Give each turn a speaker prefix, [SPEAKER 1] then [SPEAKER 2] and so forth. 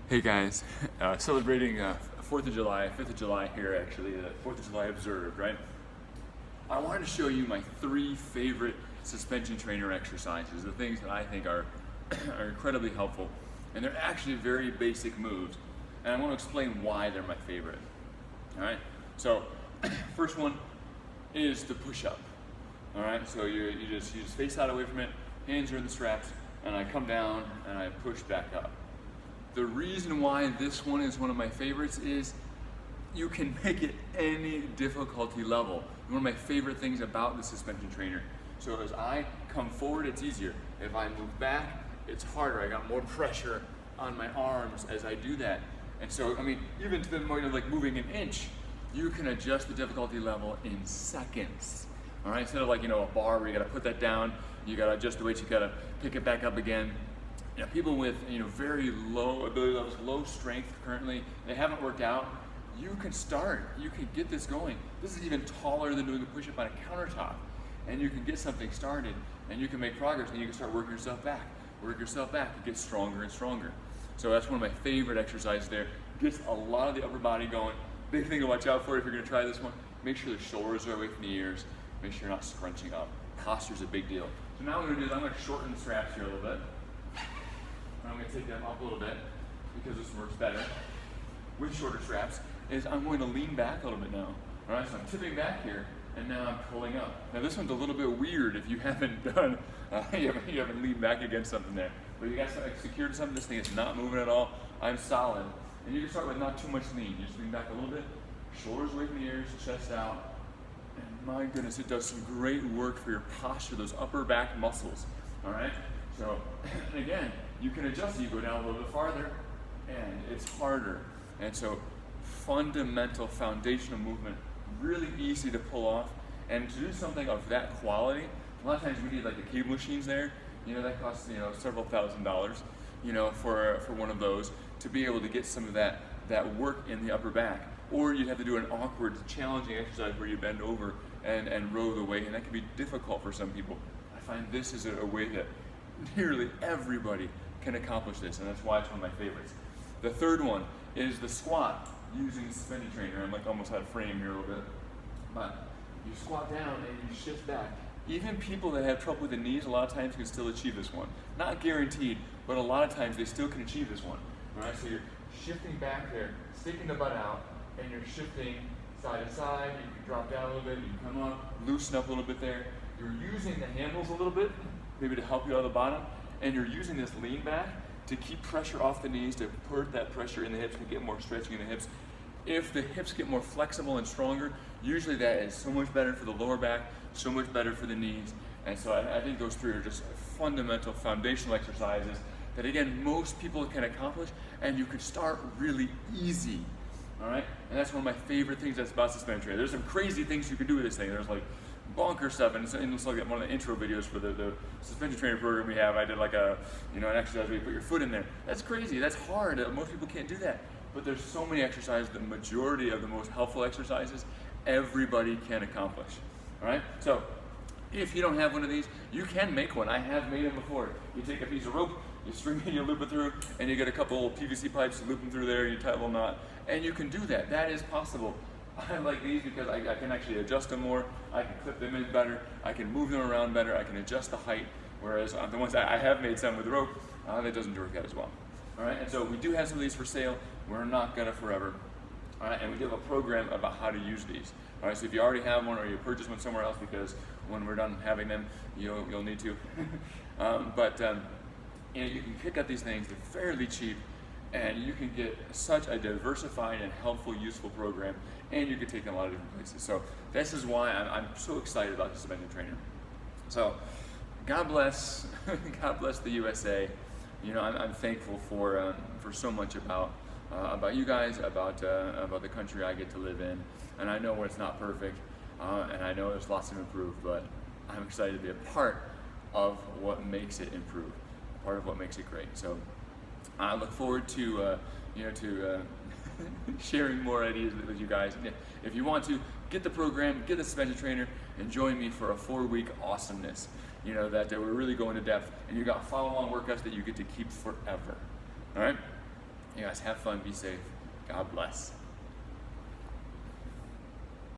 [SPEAKER 1] Hey guys, celebrating 4th of July, 5th of July here actually, 4th of July observed, right? I wanted to show you my 3 favorite suspension trainer exercises, the things that I think are, are incredibly helpful. And they're actually very basic moves, and I want to explain why they're my favorite. Alright, so first one is the push-up. Alright, so you just face out away from it, hands are in the straps, and I come down and I push back up. The reason why this one is one of my favorites is you can make it any difficulty level. One of my favorite things about the suspension trainer. So as I come forward, it's easier. If I move back, it's harder. I got more pressure on my arms as I do that. And so, I mean, even to the point of like moving an inch, you can adjust the difficulty level in seconds. All right, instead of like, a bar where you gotta put that down, you gotta adjust the weight, you gotta pick it back up again. People with very low ability levels, low strength currently, they haven't worked out, you can start, you can get this going. This is even taller than doing a push-up on a countertop. And you can get something started and you can make progress and you can start working yourself back. Work yourself back, it gets stronger and stronger. So that's one of my favorite exercises there. Gets a lot of the upper body going. Big thing to watch out for if you're gonna try this one, make sure the shoulders are away from the ears, make sure you're not scrunching up. Posture's a big deal. So now what I'm gonna do is I'm gonna shorten the straps here a little bit. I'm going to take them up a little bit because this works better with shorter straps. Is I'm going to lean back a little bit now. All right, so I'm tipping back here and now I'm pulling up. Now this one's a little bit weird if you haven't done, you haven't leaned back against something there. But you got something secured to something, this thing is not moving at all. I'm solid. And you can start with not too much lean. You just lean back a little bit, shoulders away from the ears, chest out. And my goodness, it does some great work for your posture, those upper back muscles. All right. So, and again, you can adjust it, you go down a little bit farther, and it's harder. And so, fundamental, foundational movement, really easy to pull off. And to do something of that quality, a lot of times we need like the cable machines there, that costs, several $1,000s, for one of those, to be able to get some of that work in the upper back. Or you'd have to do an awkward, challenging exercise where you bend over and row the weight, and that can be difficult for some people. I find this is a way that nearly everybody can accomplish this, and that's why it's one of my favorites. The third one is the squat using the suspension trainer. I'm like almost out of frame here a little bit. But you squat down and you shift back. Even people that have trouble with the knees a lot of times can still achieve this one. Not guaranteed, but a lot of times they still can achieve this one. All right, so you're shifting back there, sticking the butt out, and you're shifting side to side. You can drop down a little bit, you can come up, loosen up a little bit there. You're using the handles a little bit, maybe to help you out of the bottom, and you're using this lean back to keep pressure off the knees, to put that pressure in the hips, to get more stretching in the hips. If the hips get more flexible and stronger, usually that is so much better for the lower back, so much better for the knees. And so I think those 3 are just fundamental, foundational exercises that, again, most people can accomplish, and you can start really easy. All right, and that's one of my favorite things that's about suspension training. There's some crazy things you can do with this thing. There's like bonker stuff, and it's like one of the intro videos for the suspension trainer program we have. I did like an exercise where you put your foot in there. That's crazy, that's hard, most people can't do that. But there's so many exercises, the majority of the most helpful exercises, everybody can accomplish. All right, so if you don't have one of these, you can make one. I have made them before. You take a piece of rope, you string it, you loop it through, and you get a couple PVC pipes, you loop them through there, you tie a little knot, and you can do that. That is possible. I like these because I can actually adjust them more, I can clip them in better, I can move them around better, I can adjust the height, whereas the ones I have made some with rope, that doesn't work out as well. All right, and so we do have some of these for sale. We're not gonna forever. All right, and we do have a program about how to use these. All right, so if you already have one or you purchase one somewhere else, because when we're done having them, you'll need to. You can pick up these things, they're fairly cheap, and you can get such a diversified and helpful, useful program, and you can take them a lot of different places. So this is why I'm so excited about the suspension trainer. So God bless, God bless the USA. I'm thankful for so much about you guys, about the country I get to live in, and I know it's not perfect, and I know there's lots to improve, but I'm excited to be a part of what makes it improve, part of what makes it great. So I look forward to sharing more ideas with you guys. If you want to, get the program, get the suspension trainer, and join me for a 4-week awesomeness. That we're really going to depth, and you got follow-on workouts that you get to keep forever. All right? You guys have fun, be safe. God bless.